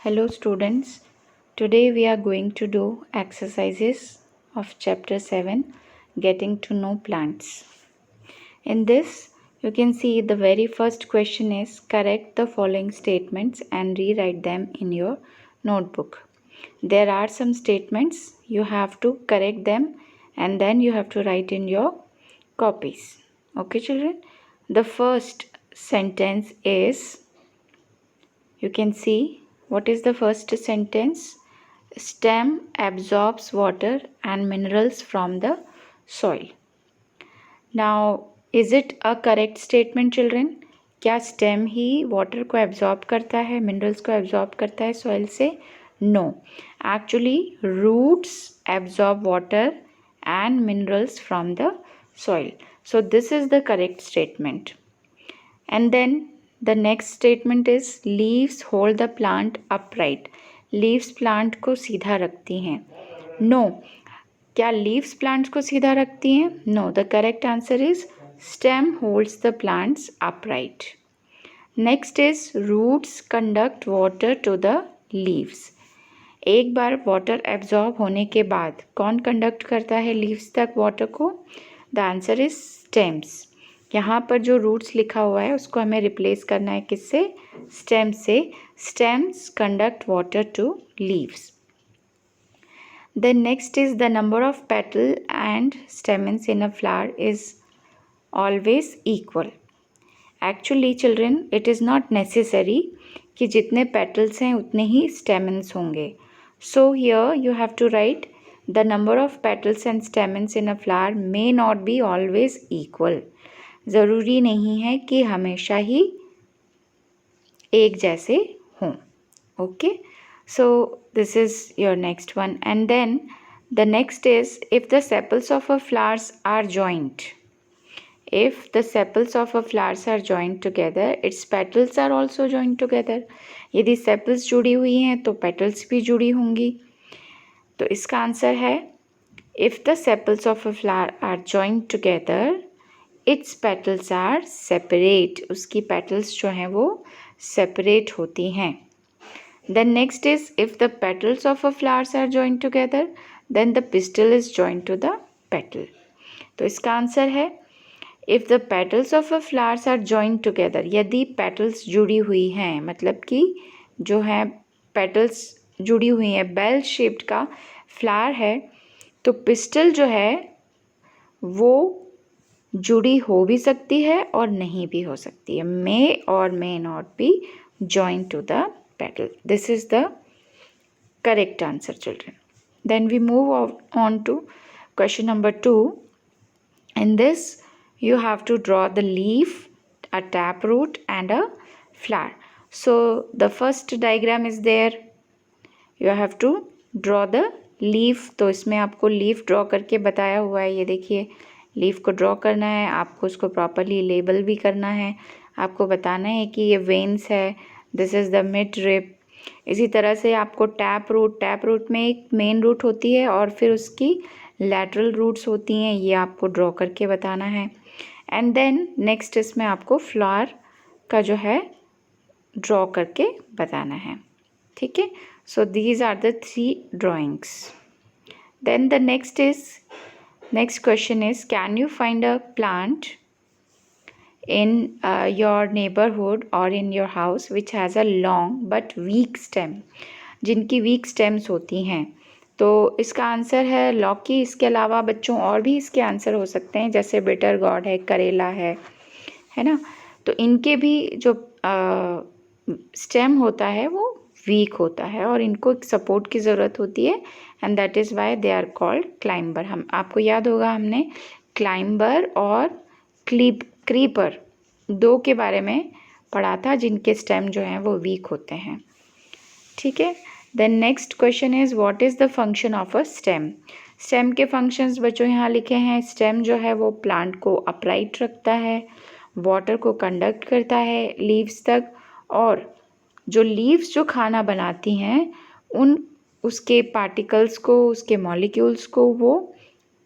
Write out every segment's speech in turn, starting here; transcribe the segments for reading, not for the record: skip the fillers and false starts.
Hello students, today we are going to do exercises of chapter 7, Getting to Know Plants. In this, you can see the very first question is correct the following statements and rewrite them in your notebook. There are some statements, you have to correct them and then you have to write in your copies. Okay children, the first sentence is, you can see what is the first sentence. Stem absorbs water and minerals from the soil. Now, is it a correct statement children? क्या stem ही water को absorb करता है, minerals को absorb करता है soil से? No, actually roots absorb water and minerals from the soil. So this is the correct statement. And then the next statement is leaves hold the plant upright. Leaves plant को सीधा रखती हैं. No. क्या leaves plants को सीधा रखती हैं? No. The correct answer is stem holds the plants upright. Next is roots conduct water to the leaves. एक बार वाटर एब्जॉर्ब होने के बाद कौन कंडक्ट करता है लीव्स तक वाटर को? The answer is stems. यहाँ पर जो रूट्स लिखा हुआ है उसको हमें रिप्लेस करना है किससे? स्टेम से. Stems conduct water to leaves. Then next is the number of petal and stamens in a flower is always equal. Actually children it is not necessary कि जितने पेटल्स हैं उतने ही स्टेमन्स होंगे. So here you have to write the number of petals and stamens in a flower may not be always equal. ज़रूरी नहीं है कि हमेशा ही एक जैसे हों. Okay, so this is your next one. And then the next is if the sepals of a flowers are joint. If the sepals of a flowers are joined together, its petals are also joined together. यदि sepals जुड़ी हुई हैं तो petals भी जुड़ी होंगी. तो इसका आंसर है if the sepals of a flower are joined together, its petals are separate. उसकी petals जो हैं वो separate होती हैं. Then next is if the petals of a flowers are joined together, then the pistil is joined to the petal. तो इसका answer है if the petals of a flowers are joint together. यदि petals जुड़ी हुई हैं, मतलब कि जो है पेटल्स जुड़ी हुई हैं, बेल शेप्ड का फ्लावर है, तो पिस्टल जो है वो जुड़ी हो भी सकती है और नहीं भी हो सकती है. मे और may not be joint to the petal. This is the correct answer children. Then we move on to question number 2. In this you have to draw the leaf, a taproot and a flower. So the first diagram is there. You have to draw the leaf. तो इसमें आपको leaf draw करके बताया हुआ है. ये देखिए leaf को draw करना है, आपको उसको properly label भी करना है, आपको बताना है कि ये veins है, this is the mid rib. इसी तरह से आपको टैप रूट में एक मेन रूट होती है और फिर उसकी लैटरल रूट्स होती हैं, ये आपको ड्रॉ करके बताना है. एंड देन नेक्स्ट इसमें आपको फ्लावर का जो है ड्रॉ करके बताना है. ठीक है, so these are the 3 drawings. Then the next question is can you find a plant in your neighborhood or in your house which has a long but weak stem. जिनकी week stems होती हैं. तो इसका answer है लौकी. इसके अलावा बच्चों और भी इसके आंसर हो सकते हैं, जैसे बिटर गॉर्ड है, करेला है ना. तो इनके भी जो स्टेम होता है वो वीक होता है और इनको एक सपोर्ट की ज़रूरत होती है. And that is why they are called climber. हम आपको याद होगा हमने क्लाइंबर और क्रीपर 2 के बारे में पढ़ा था जिनके स्टेम जो हैं वो वीक होते हैं. ठीक है. Then next question is what is the function of a stem. Stem के फंक्शंस बच्चों यहाँ लिखे हैं. स्टेम जो है वो प्लांट को अपराइट रखता है, वाटर को कंडक्ट करता है लीव्स तक, और जो लीव्स जो खाना बनाती हैं उसके पार्टिकल्स को, उसके मॉलिक्यूल्स को वो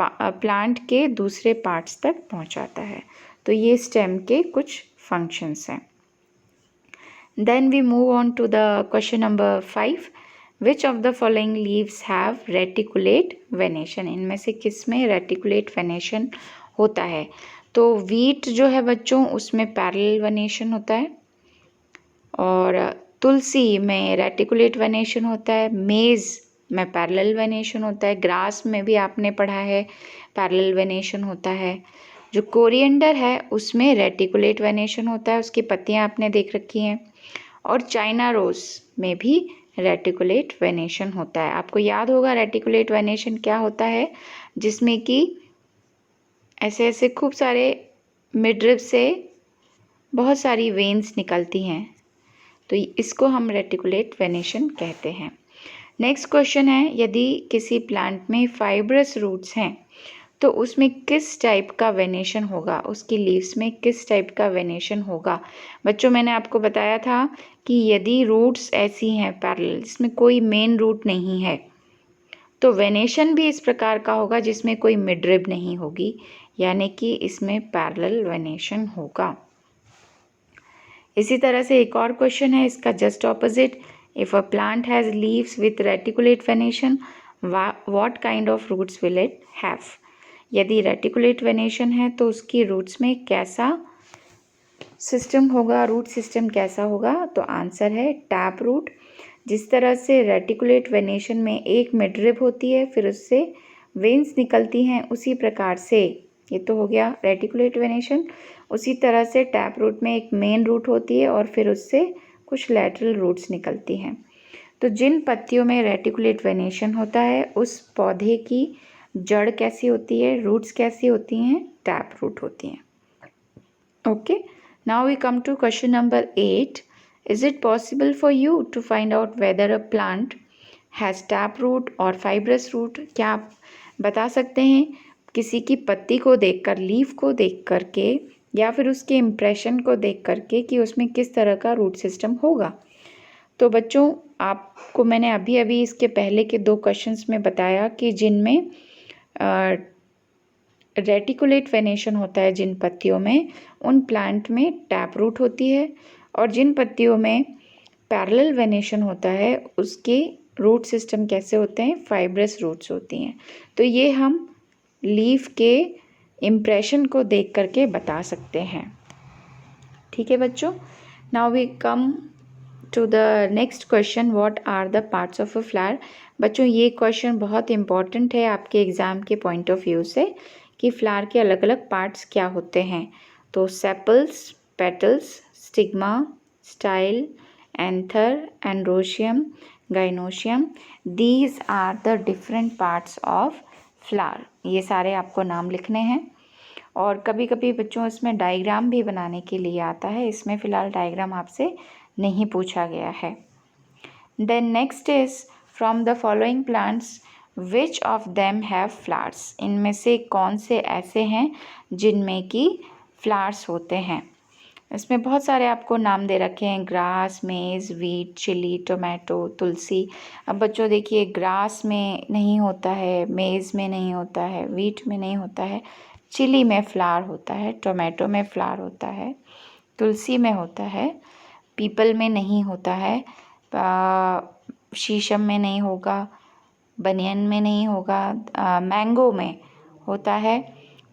प्लांट के दूसरे पार्ट्स तक पहुँचाता है. तो ये स्टेम के कुछ फंक्शंस हैं. Then we move on to the question number 5. Which of the following leaves have reticulate venation? इनमें से किस में रेटिकुलेट वेनेशन होता है? तो वीट जो है बच्चों, उसमें पैरेलल वेनेशन होता है, और तुलसी में रेटिकुलेट वेनेशन होता है, मेज़ में पैरेलल वेनेशन होता है, ग्रास में भी आपने पढ़ा है पैरेलल वेनेशन होता है। जो कोरिएंडर है उसमें रेटिकुलेट वेनेशन होता है, उसकी पत्तियां आपने देख रखी हैं, और चाइना रोज में भी रेटिकुलेट वेनेशन होता है। आपको याद होगा रेटिकुलेट वेनेशन क्या होता है, जिसमें कि ऐसे ऐसे खूब सारे मिडरिब से बहुत सारी वेन्स निकलती हैं, तो इसको हम रेटिकुलेट वेनेशन कहते हैं। नेक्स्ट क्वेश्चन है, यदि किसी प्लांट में फाइब्रस रूट्स हैं तो उसमें किस टाइप का वेनेशन होगा, उसकी लीव्स में किस टाइप का वेनेशन होगा? बच्चों मैंने आपको बताया था कि यदि रूट्स ऐसी हैं पैरेलल, जिसमें कोई मेन रूट नहीं है, तो वेनेशन भी इस प्रकार का होगा जिसमें कोई मिडरिब नहीं होगी, यानी कि इसमें पैरेलल वेनेशन होगा। इसी तरह से एक और क्वेश्चन है, इसका just opposite, if a plant has leaves with reticulate venation what kind of roots will it have? यदि रेटिकुलेट वेनेशन है तो उसकी रूट्स में कैसा सिस्टम होगा, रूट सिस्टम कैसा होगा? तो आंसर है टैप रूट। जिस तरह से रेटिकुलेट वेनेशन में एक मिडरिब होती है, फिर उससे वेन्स निकलती हैं, उसी प्रकार से ये तो हो गया रेटिकुलेट वेनेशन। उसी तरह से टैप रूट में एक मेन रूट होती है और फिर उससे कुछ लैटरल रूट्स निकलती हैं। तो जिन पत्तियों में रेटिकुलेट वेनेशन होता है उस पौधे की जड़ कैसी होती है, रूट्स कैसी होती हैं? टैप रूट होती हैं। Okay, now we come to question number 8. Is it possible for you to find out whether a plant has tap root or fibrous root? क्या आप बता सकते हैं किसी की पत्ती को देखकर, लीफ को देख करके, या फिर उसके इम्प्रेशन को देख करके कि उसमें किस तरह का रूट सिस्टम होगा? तो बच्चों आपको मैंने अभी अभी इसके पहले के 2 क्वेश्चंस में बताया कि जिनमें रेटिकुलेट वेनेशन होता है जिन पत्तियों में, उन प्लांट में टैप रूट होती है, और जिन पत्तियों में पैरेलल वेनेशन होता है उसके रूट सिस्टम कैसे होते हैं? फाइब्रस रूट्स होती हैं। तो ये हम लीफ के इम्प्रेशन को देख करके बता सकते हैं। ठीक है बच्चों, now we come to the next question, what are the parts of a flower? बच्चों ये क्वेश्चन बहुत इंपॉर्टेंट है आपके एग्ज़ाम के पॉइंट ऑफ व्यू से कि फ्लावर के अलग अलग पार्ट्स क्या होते हैं। तो sepals, petals, stigma, style, anther, androecium, gynoecium, these are the different parts of flower. ये सारे आपको नाम लिखने हैं, और कभी कभी बच्चों इसमें डायग्राम भी बनाने के लिए आता है, इसमें फ़िलहाल डायग्राम आपसे नहीं पूछा गया है। Then next is, from the following plants which of them have flowers? इनमें से कौन से ऐसे हैं जिनमें कि फ्लावर्स होते हैं? इसमें बहुत सारे आपको नाम दे रखे हैं, ग्रास, मेज़, वीट, चिली, टोमेटो, तुलसी। अब बच्चों देखिए, ग्रास में नहीं होता है, मेज़ में नहीं होता है, वीट में नहीं होता है, चिली में फ्लावर होता है, टोमेटो में फ्लावर होता है, तुलसी में होता है, पीपल में नहीं होता है, शीशम में नहीं होगा, बनियन में नहीं होगा, मैंगो में होता है,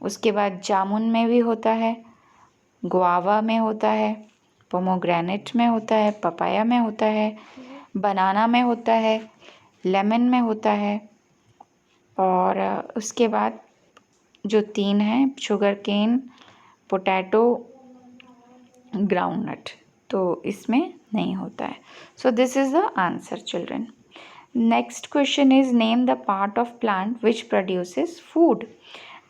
उसके बाद जामुन में भी होता है, गुआवा में होता है, पोमोग्रेनेट में होता है, पपाया में होता है, बनाना में होता है, लेमन में होता है, और उसके बाद जो 3 हैं, शुगर केन, पोटैटो, ग्राउंडनट, तो इसमें नहीं होता है। So this is the answer children. Next question is, name the part of plant which produces food.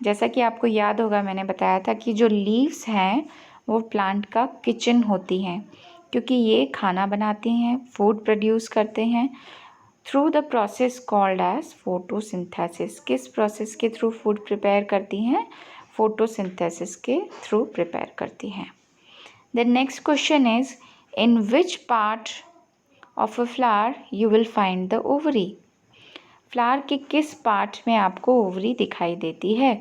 जैसा कि आपको याद होगा, मैंने बताया था कि जो लीव्स हैं वो प्लांट का किचन होती हैं, क्योंकि ये खाना बनाती हैं, फूड प्रोड्यूस करते हैं through the process called as photosynthesis. किस प्रोसेस के थ्रू फूड प्रिपेयर करती हैं? फोटोसिंथेसिस के थ्रू प्रिपेयर करती हैं। The next question is, in which part of a flower you will find the ovary? फ्लावर के किस पार्ट में आपको ओवरी दिखाई देती है?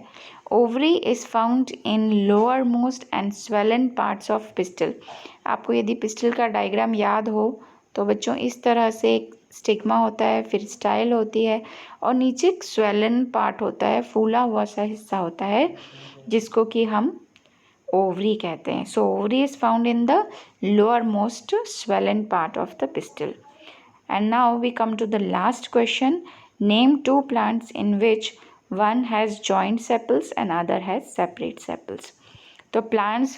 Ovary is found in lower most and swollen parts of pistil. आपको यदि पिस्टल का डायग्राम याद हो तो बच्चों इस तरह से एक स्टिग्मा होता है, फिर स्टाइल होती है और नीचे एक स्वेलन पार्ट होता है, फूला हुआ सा हिस्सा होता है जिसको कि हम ओवरी कहते हैं। So ovary is found in the lower most swollen part of the pistil. And now we come to the last question. Name two plants in which one has joint sepals and other has separate sepals. तो plants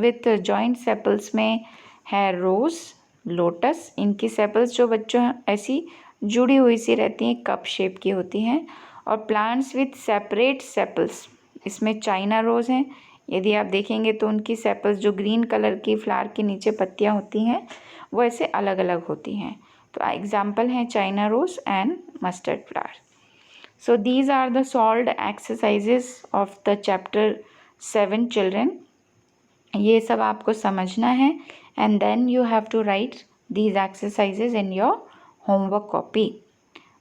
with joint sepals में है रोज, lotus. इनकी sepals जो बच्चों ऐसी जुड़ी हुई सी रहती हैं, कप शेप की होती हैं। और प्लांट्स विथ सेपरेट सेपल्स, इसमें चाइना रोज हैं। यदि आप देखेंगे तो उनकी सेपल्स जो ग्रीन कलर की फ्लावर के नीचे पत्तियां होती हैं वो ऐसे अलग अलग होती हैं। तो एग्जाम्पल हैं China rose and mustard flower. So these are the solved exercises of the chapter 7 children. ये सब आपको समझना है and then you have to write these exercises in your homework copy.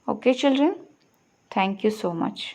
Okay children, thank you so much.